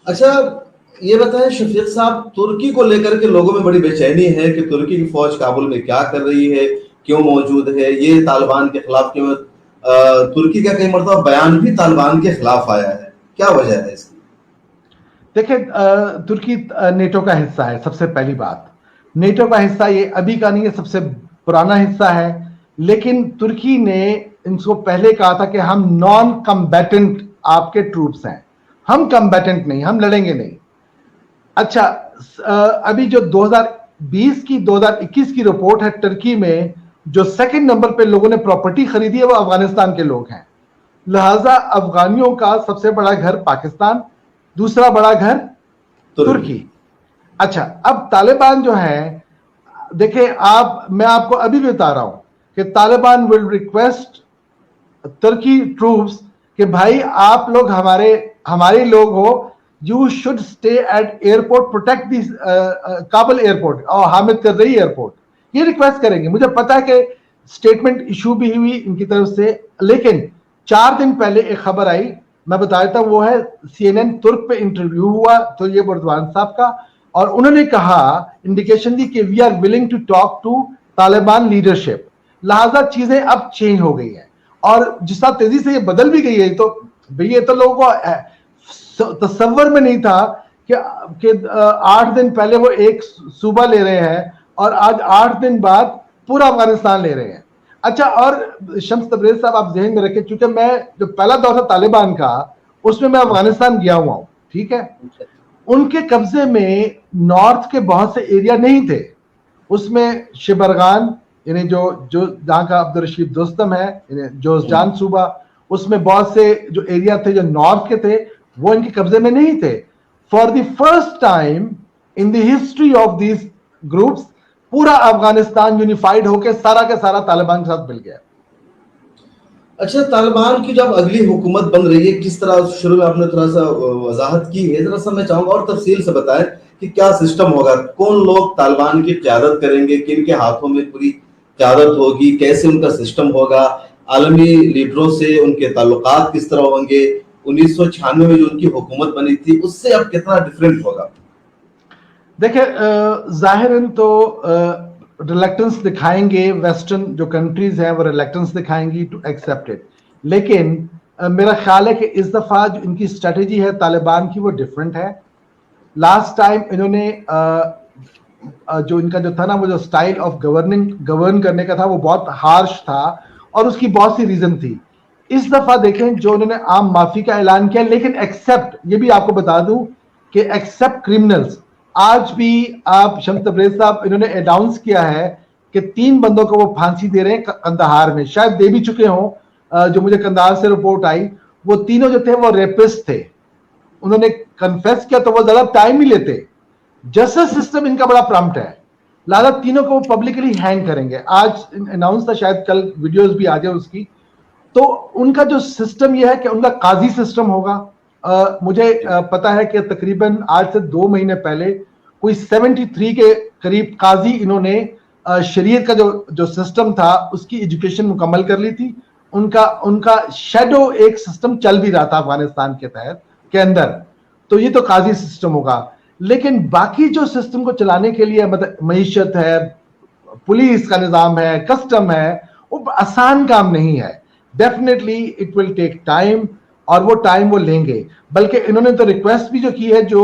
اچھا یہ بتائیں شفیق صاحب، ترکی کو لے کر کے لوگوں میں بڑی بے چینی ہے کہ ترکی کی فوج کابل میں کیا کر رہی ہے، کیوں موجود ہے، یہ طالبان کے خلاف کیوں ترکی کا کئی مرتبہ بیان بھی طالبان کے خلاف آیا ہے، کیا وجہ ہے اس کی؟ دیکھیں ترکی نیٹو کا حصہ ہے. سب سے پہلی بات، نیٹو کا حصہ یہ ابھی کا نہیں ہے، سب سے پرانا حصہ ہے. لیکن ترکی نے ان کو پہلے کہا تھا کہ ہم نان کمبیٹنٹ آپ کے ٹروپس ہیں، ہم کمبیٹنٹ نہیں، ہم لڑیں گے نہیں. اچھا ابھی جو 2020 کی 2021 کی رپورٹ ہے، ترکی میں جو سیکنڈ نمبر پہ لوگوں نے پراپرٹی خریدی ہے وہ افغانستان کے لوگ ہیں. لہذا افغانیوں کا سب سے بڑا گھر پاکستان، دوسرا بڑا گھر ترکی. اچھا اب طالبان جو ہیں، دیکھیں میں آپ کو ابھی بھی بتا رہا ہوں کہ طالبان ول ریکویسٹ ترکی ٹروپس کہ بھائی آپ لوگ ہمارے لوگ ہو، you should stay at airport, protect the Kabul airport اور حامد کرزئی ایئرپورٹ. یہ ریکویسٹ کریں گے. مجھے پتا ہے کہ اسٹیٹمنٹ ایشو بھی ہوئی ان کی طرف سے، لیکن 4 دن پہلے ایک خبر آئی، میں بتا دیتا ہوں، وہ ہے CNN ترک پہ انٹرویو ہوا تو یہ بردوان صاحب کا، اور انہوں نے کہا، انڈیکیشن دی کہ we are willing to talk to Taliban leadership. لہذا چیزیں اب چینج ہو گئی ہیں، اور جس طرح تیزی سے یہ بدل بھی گئی ہے. تو بھئی یہ تو لوگوں کو تصور میں نہیں تھا کہ 8 دن پہلے وہ ایک صوبہ لے رہے ہیں اور آج 8 دن بعد پورا افغانستان لے رہے ہیں. اچھا اور شمس تبریز صاحب آپ ذہن میں رکھیں، چونکہ میں جو پہلا دور تھا طالبان کا اس میں افغانستان گیا ہوا ہوں، ٹھیک ہے. ان کے قبضے میں نارتھ کے بہت سے ایریا نہیں تھے. اس میں شبرغان یعنی جو جہاں کا عبدالرشید دوستم ہے، یعنی جوزجان صوبہ، اس میں بہت سے جو ایریا تھے جو نارتھ کے تھے وہ ان کے قبضے میں نہیں تھے. For the first time in the history of these groups پورا افغانستان یونیفائڈ ہو کے سارا طالبان کے ساتھ مل گیا. اچھا طالبان کی جب اگلی حکومت بن رہی ہے، کس طرح شروع میں آپ نے تھوڑا سا وضاحت کی ہے، ذرا سا میں چاہوں گا اور تفصیل سے بتائیں کہ کیا سسٹم ہوگا، کون لوگ طالبان کی قیادت کریں گے، کن کے ہاتھوں میں پوری قیادت ہوگی، کیسے ان کا سسٹم ہوگا، عالمی لیڈروں سے ان کے تعلقات کس طرح ہوں گے، 1996 میں جو ان کی حکومت بنی تھی اس سے اب کتنا ڈیفرنٹ ہوگا؟ دیکھیں ظاہراً تو ریلیکٹنس دکھائیں گے، ویسٹرن جو کنٹریز ہیں وہ ریلیکٹنس دکھائیں گی ٹو ایکسیپٹ اٹ. لیکن میرا خیال ہے کہ اس دفعہ جو ان کی اسٹریٹجی ہے طالبان کی وہ ڈفرینٹ ہے. لاسٹ ٹائم انہوں نے جو ان کا جو تھا نا، وہ جو اسٹائل آف گورن کرنے کا تھا وہ بہت ہارش تھا، اور اس کی بہت سی ریزن تھی. اس دفعہ دیکھیں جو انہوں نے عام معافی کا اعلان کیا، لیکن ایکسیپٹ، یہ بھی آپ کو بتا دوں کہ ایکسیپٹ کرمنلز. آج بھی آپ شمس تبریز صاحب انہوں نے اناؤنس کیا ہے کہ 3 بندوں کو وہ پھانسی دے رہے ہیں قندھار میں، شاید دے بھی چکے ہوں. جو مجھے قندھار سے رپورٹ آئی وہ تینوں جو تھے وہ ریپسٹ تھے. انہوں نے کنفیس کیا تو وہ زیادہ ٹائم ہی لیتے. جسٹس سسٹم ان کا بڑا پرامپٹ ہے، لہذا تینوں کو پبلکلی ہینگ کریں گے. آج اناؤنس تھا، شاید کل ویڈیوز بھی آ جائے اس کی. تو ان کا جو سسٹم یہ ہے کہ ان کا قاضی سسٹم ہوگا. مجھے پتا ہے کہ تقریباً آج سے 2 مہینے پہلے کوئی 73 کے قریب قاضی انہوں نے شریعت کا جو سسٹم تھا اس کی ایجوکیشن مکمل کر لی تھی. ان کا شیڈو ایک سسٹم چل بھی رہا تھا افغانستان کے تحت کے اندر. تو یہ تو قاضی سسٹم ہوگا. لیکن باقی جو سسٹم کو چلانے کے لیے مطلب معیشت ہے، پولیس کا نظام ہے، کسٹم ہے، وہ آسان کام نہیں ہے. Definitely it will take time, اور وہ ٹائم وہ لیں گے. بلکہ انہوں نے تو ریکویسٹ بھی جو کی ہے، جو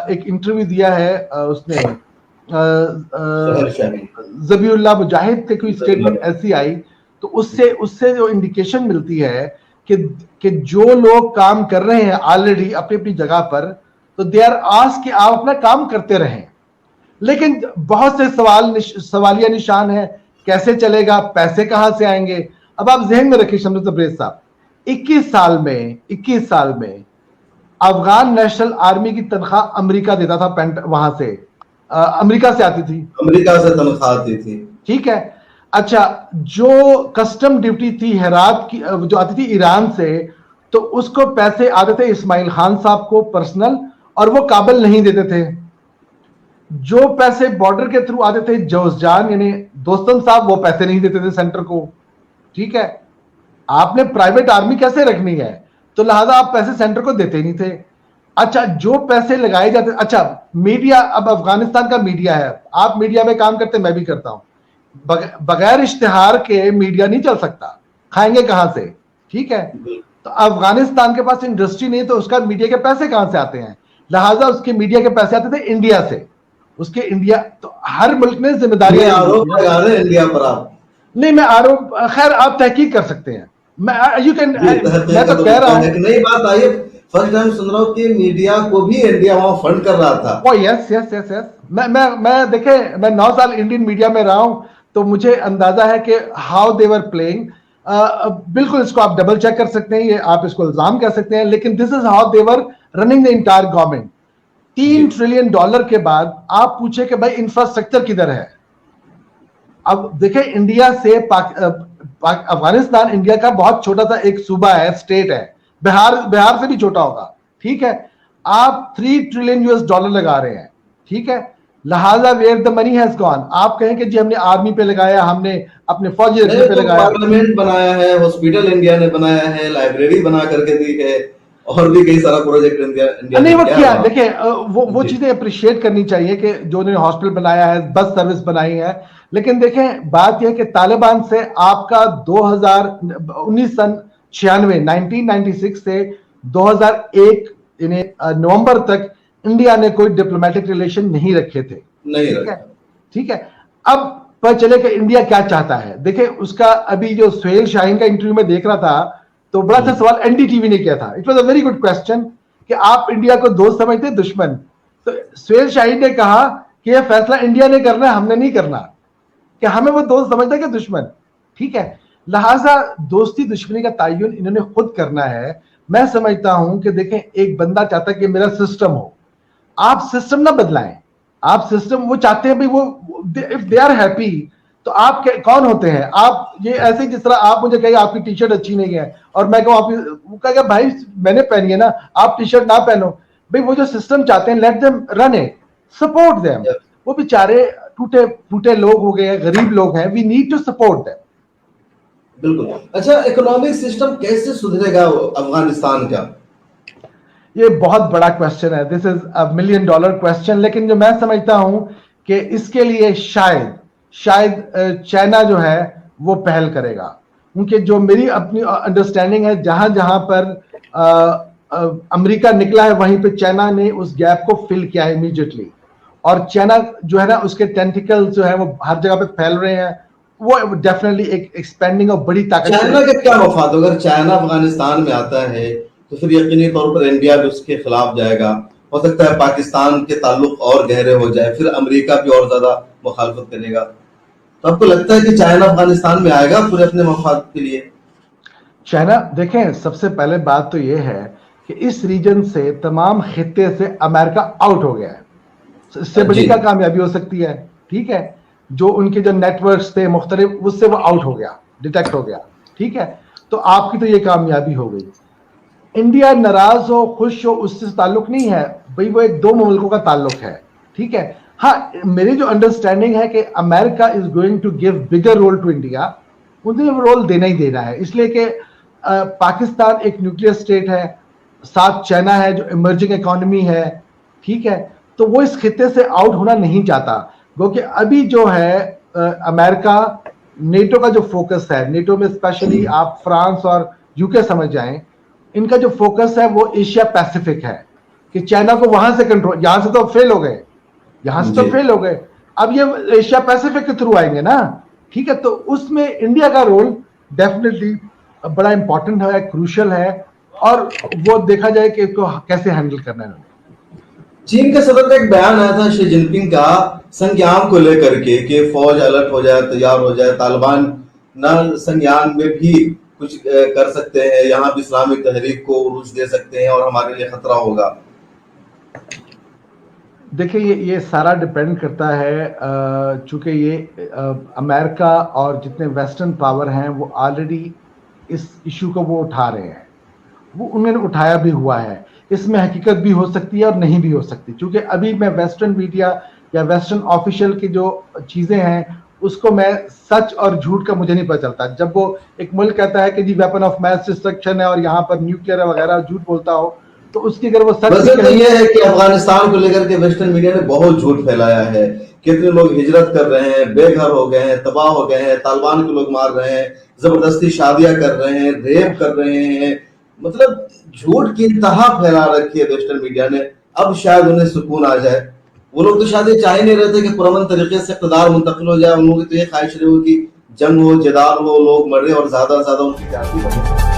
ایک انٹرویو دیا ہے اس نے ذبیح اللہ مجاہد کے کوئی اسٹیٹمنٹ ایسی آئی، تو اس سے جو انڈیکیشن ملتی ہے کہ جو لوگ کام کر رہے ہیں آلریڈی اپنی اپنی جگہ پر، تو دے آر آسک کہ آپ اپنا کام کرتے رہیں. لیکن بہت سے سوالیہ نشان ہے، کیسے چلے گا، پیسے کہاں سے آئیں گے. اب آپ ذہن میں رکھیں شمس تبریز صاحب، 21 سال میں افغان نیشنل آرمی کی تنخواہ امریکہ دیتا تھا، وہاں سے امریکہ سے آتی تھی، امریکہ سے تنخواہ آتی تھی، ٹھیک ہے. اچھا جو کسٹم ڈیوٹی تھی ہرات کی جو آتی تھی ایران سے، تو اس کو پیسے آتے تھے اسماعیل خان صاحب کو پرسنل، اور وہ کابل نہیں دیتے تھے. جو پیسے بارڈر کے تھرو آتے تھے جوزجان یعنی دوستم صاحب، وہ پیسے نہیں دیتے تھے سینٹر کو. ٹھیک ہے، آپ نے پرائیویٹ آرمی کیسے رکھنی ہے، تو لہذا آپ پیسے سینٹر کو دیتے ہی نہیں تھے. अच्छा, जो पैसे लगाए जाते, अच्छा मीडिया, अब अफगानिस्तान का मीडिया है, आप मीडिया में काम करते, मैं भी करता हूं, बगैर इश्तिहार के मीडिया नहीं चल सकता, खाएंगे कहां से, ठीक है। तो अफगानिस्तान के पास इंडस्ट्री नहीं, तो उसका मीडिया के पैसे कहां से आते हैं, लिहाजा उसके मीडिया के पैसे आते थे इंडिया से, उसके इंडिया, तो हर मुल्क ने जिम्मेदारियां आरोप लगा रहे हैं इंडिया पर आप। नहीं, मैं आरोप, खैर आप तहकीक कर सकते हैं, मैं यू कैन, मैं तो कह रहा हूं, नई बात आई है, फर्स्ट टाइम सुन रहा हूं कि मीडिया को भी इंडिया वहां फंड कर रहा था। ओ यस यस यस यस, मैं देखे, मैं 9 साल इंडियन मीडिया में रहा हूं, तो मुझे अंदाजा है कि हाउ दे वर प्लेइंग। बिल्कुल इसको आप डबल चेक कर सकते हैं, ये आप इसको इल्जाम कह सकते हैं, लेकिन this is how they were running the entire government. $3 trillion के बाद आप पूछे कि भाई इंफ्रास्ट्रक्चर किधर है। अब देखें, इंडिया से अफगानिस्तान इंडिया का बहुत छोटा सा एक सूबा है, स्टेट है, बिहार से भी छोटा होगा, ठीक है। आप $3 ट्रिलियन लगा रहे हैं, ठीक है, लिहाजा where the money has gone. आप कहें कि जी हमने आर्मी पे लगाया, हमने अपने फौजी रखने पे लगाया, पार्लियामेंट बनाया है, हॉस्पिटल इंडिया ने बनाया है, लाइब्रेरी बना करके दी है, और भी कई सारा प्रोजेक्ट इंडिया नहीं वो क्या, देखिए वो चीजें अप्रिशिएट करनी चाहिए कि जो उन्होंने हॉस्पिटल बनाया है, बस सर्विस बनाई है, लेकिन देखें बात यह कि तालिबान से आपका 1996 से 2001 नवंबर तक इंडिया ने कोई डिप्लोमेटिक रिलेशन नहीं रखे थे, ठीक है। अब पता चले कि इंडिया क्या चाहता है। देखिए उसका अभी जो सुहेल शाहीन का इंटरव्यू में देख रहा था, तो बड़ा अच्छा सवाल एनडीटीवी ने किया था, it was a very good question, कि आप इंडिया को दोस्त समझते दुश्मन। तो सुहेल शाहीन ने कहा कि यह फैसला इंडिया ने करना है, हमने नहीं करना, कि हमें वो दोस्त समझता है कि दुश्मन, ठीक है। लिहाजा दोस्ती दुश्मनी का तयन इन्होंने खुद करना है। मैं समझता हूं कि देखें, एक बंदा चाहता है कि मेरा सिस्टम हो, आप सिस्टम ना बदलाएं, आप सिस्टम, वो चाहते हैं भाई, वो इफ दे आर हैप्पी, तो आप कौन होते हैं आप, ये ऐसे जिस तरह आप मुझे कहें आपकी टी शर्ट अच्छी नहीं है और मैं कहूँ आपकी, वो कहेगा भाई मैंने पहनी है ना, आप टी शर्ट ना पहनो, भाई वो जो सिस्टम चाहते हैं, let them run it, support them. वो बेचारे टूटे फूटे लोग हो गए हैं, गरीब लोग हैं, we need to support them. बिल्कुल। अच्छा, इकोनॉमिक सिस्टम कैसे सुधरेगा अफगानिस्तान का? ये बहुत बड़ा क्वेश्चन है, this is a $1 million question, लेकिन जो मैं समझता हूं कि इसके लिए शायद चाइना जो है वो पहल करेगा, क्योंकि जो मेरी अपनी अंडरस्टैंडिंग है, जहां जहां पर अमेरिका निकला है, वहीं पे चाइना ने उस गैप को फिल किया है इमीडिएटली, और चाइना जो है ना, उसके टेंटिकल्स जो है वो हर जगह पे फैल रहे हैं, वो डेफिनेटली एक एक्सपेंडिंग और बड़ी ताकत। चाइना का क्या मफाद? अगर चाइना अफगानिस्तान में आता है तो फिर यकीनी तौर पर इंडिया भी उसके खिलाफ जाएगा, हो सकता है पाकिस्तान के ताल्लुक और गहरे हो जाए, फिर अमेरिका भी और ज्यादा मुखालफत करेगा। तो आपको लगता है कि चाइना अफगानिस्तान में आएगा पूरे अपने मफाद के लिए? चाइना, देखें सबसे पहले बात तो यह है कि इस रीजन से, तमाम खित्ते से अमेरिका आउट हो गया है, इससे बड़ी क्या कामयाबी हो सकती है, ठीक है। जो उनके जो नेटवर्क्स थे मुख्तलिफ, उससे वो आउट हो गया, डिटेक्ट हो गया, ठीक है। तो आपकी तो ये कामयाबी हो गई। इंडिया नाराज हो खुश हो उससे ताल्लुक नहीं है भाई, वो एक दो मुल्कों का ताल्लुक है, ठीक है। हाँ, मेरी जो अंडरस्टैंडिंग है कि America is going to give bigger role to India, उन्हें रोल देना ही देना है, इसलिए कि पाकिस्तान एक न्यूक्लियर स्टेट है, साथ चाइना है जो इमर्जिंग इकोनॉमी है, ठीक है। तो वो इस खित्ते से आउट होना नहीं चाहता, क्योंकि अभी जो है अमेरिका, नेटो का जो फोकस है, नेटो में स्पेशली आप फ्रांस और यूके समझ जाएं, इनका जो फोकस है वो एशिया पैसिफिक है, कि चाइना को वहां से कंट्रोल, यहां से तो फेल हो गए, अब ये एशिया पैसिफिक के थ्रू आएंगे ना, ठीक है। तो उसमें इंडिया का रोल डेफिनेटली बड़ा इंपॉर्टेंट है, क्रूशियल है, और वो देखा जाए कि इसको कैसे हैंडल करना है। चीन के सदर का एक बयान आया था शी जिनपिंग का संज्ञान को लेकर के कि फौज अलर्ट हो जाए, तैयार हो जाए, तालिबान न संज्ञान में भी कुछ कर सकते हैं, यहाँ भी इस्लामिक तहरीक को उरूज दे सकते हैं और हमारे लिए खतरा होगा। देखिए ये सारा डिपेंड करता है, चूंकि ये अमेरिका और जितने वेस्टर्न पावर हैं वो ऑलरेडी इस इशू को वो उठा रहे हैं, वो उन्होंने उठाया भी हुआ है। इसमें हकीकत भी हो सकती है और नहीं भी हो सकती, क्योंकि अभी मैं वेस्टर्न मीडिया या वेस्टर्न ऑफिशियल की जो चीजें हैं उसको मैं सच और झूठ का मुझे नहीं पता चलता। जब वो एक मुल्क कहता है कि जी वेपन ऑफ मैस डिस्ट्रक्शन है और यहाँ पर न्यूक्लियर वगैरह झूठ बोलता हो, تو اس کی اگر وہ سچ وجہ تو یہ ہے کہ افغانستان کو لے کر کے ویسٹرن میڈیا نے بہت جھوٹ پھیلایا ہے، کتنے لوگ ہجرت کر رہے ہیں، بے گھر ہو گئے ہیں، تباہ ہو گئے ہیں، طالبان کے لوگ مار رہے ہیں، زبردستی شادیاں کر رہے ہیں، ریپ کر رہے ہیں، مطلب جھوٹ کی انتہا پھیلا رکھی ہے ویسٹرن میڈیا نے. اب شاید انہیں سکون آ جائے. وہ لوگ تو شاید یہ چاہ ہی نہیں رہتے کہ پرامن طریقے سے اقتدار منتقل ہو جائے. ان لوگوں کی تو یہ خواہش رہی ہو کہ جنگ ہو، جدال ہو، لوگ مرے اور زیادہ سے زیادہ ان کی جان بھی بچے.